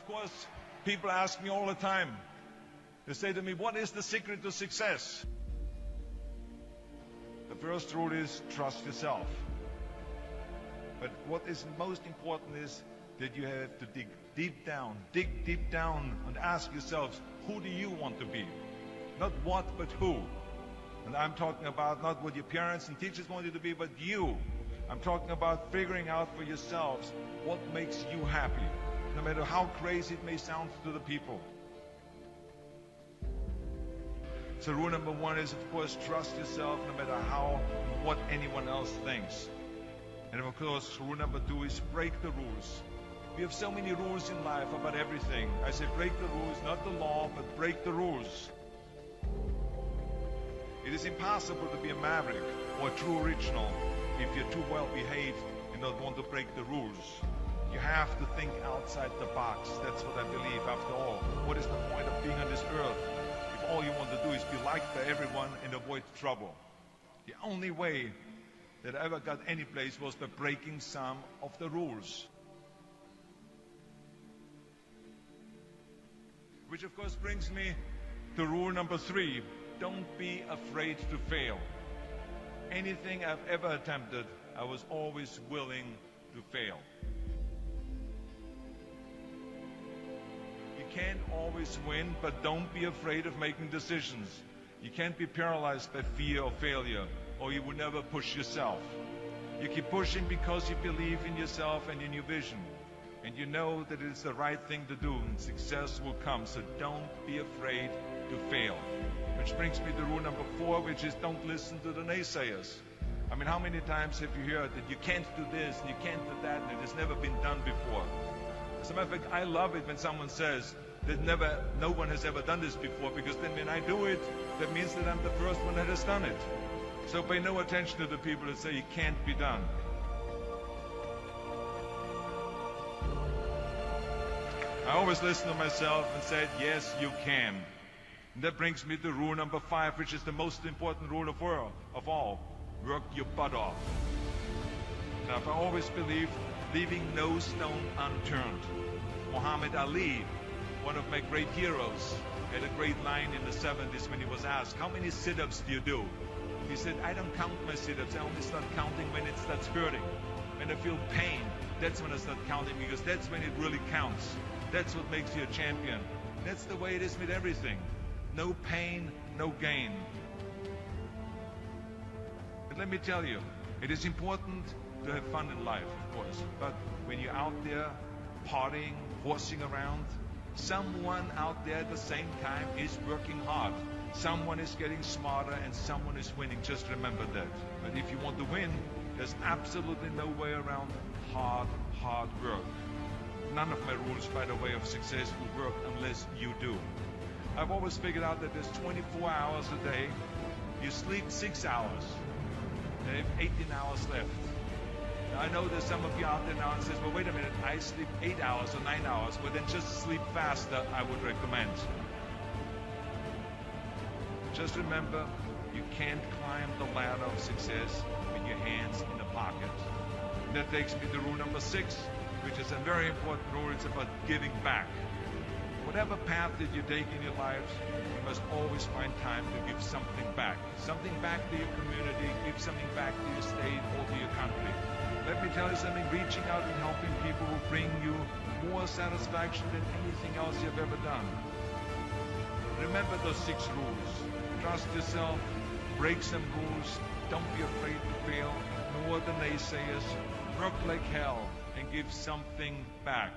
Of course, people ask me all the time. They say to me, what is the secret to success? The first rule is trust yourself. But what is most important is that you have to dig deep down and ask yourselves, who do you want to be? Not what, but who. And I'm talking about not what your parents and teachers want you to be, but you. I'm talking about figuring out for yourselves what makes you happy, no matter how crazy it may sound to the people. So rule number one is, of course, trust yourself no matter how and what anyone else thinks. And of course, rule number two is break the rules. We have so many rules in life about everything. I say break the rules, not the law, but break the rules. It is impossible to be a maverick or a true original if you're too well behaved and don't want to break the rules. You have to think outside the box. That's what I believe. After all, what is the point of being on this earth if all you want to do is be liked by everyone and avoid trouble? The only way that I ever got any place was by breaking some of the rules. Which of course brings me to rule number three. Don't be afraid to fail. Anything I've ever attempted, I was always willing to fail. You can't always win, but don't be afraid of making decisions. You can't be paralyzed by fear of failure, or you will never push yourself. You keep pushing because you believe in yourself and in your vision. And you know that it is the right thing to do, and success will come. So don't be afraid to fail. Which brings me to rule number four, which is don't listen to the naysayers. I mean, how many times have you heard that you can't do this, and you can't do that, and it has never been done before? As a matter of fact, I love it when someone says that no one has ever done this before, because then when I do it, that means that I'm the first one that has done it. So pay no attention to the people that say it can't be done. I always listen to myself and said, yes, you can. And that brings me to rule number five, which is the most important rule of all. Work your butt off. Now, I've always believed leaving no stone unturned. Muhammad Ali, one of my great heroes, had a great line in the 70s when he was asked, how many sit-ups do you do? He said, I don't count my sit-ups. I only start counting when it starts hurting. When I feel pain, that's when I start counting, because that's when it really counts. That's what makes you a champion. That's the way it is with everything. No pain, no gain. But let me tell you, it is important to have fun in life, of course. But when you're out there partying, horsing around, someone out there at the same time is working hard. Someone is getting smarter and someone is winning. Just remember that. But if you want to win, there's absolutely no way around hard work. None of my rules, by the way, of success will work unless you do. I've always figured out that there's 24 hours a day. You sleep 6 hours. Then you have 18 hours left. Now, I know there's some of you out there now and says, well, wait a minute, I sleep 8 hours or 9 hours. Well, then just sleep faster, I would recommend. Just remember, you can't climb the ladder of success with your hands in the pocket. And that takes me to rule number 6, which is a very important rule. It's about giving back. Whatever path that you take in your lives, you must always find time to give something back. Something back to your community, give something back to your state or to your country. Let me tell you something, reaching out and helping people will bring you more satisfaction than anything else you've ever done. Remember those 6 rules. Trust yourself, break some rules, don't be afraid to fail, ignore the naysayers, work like hell, and give something back.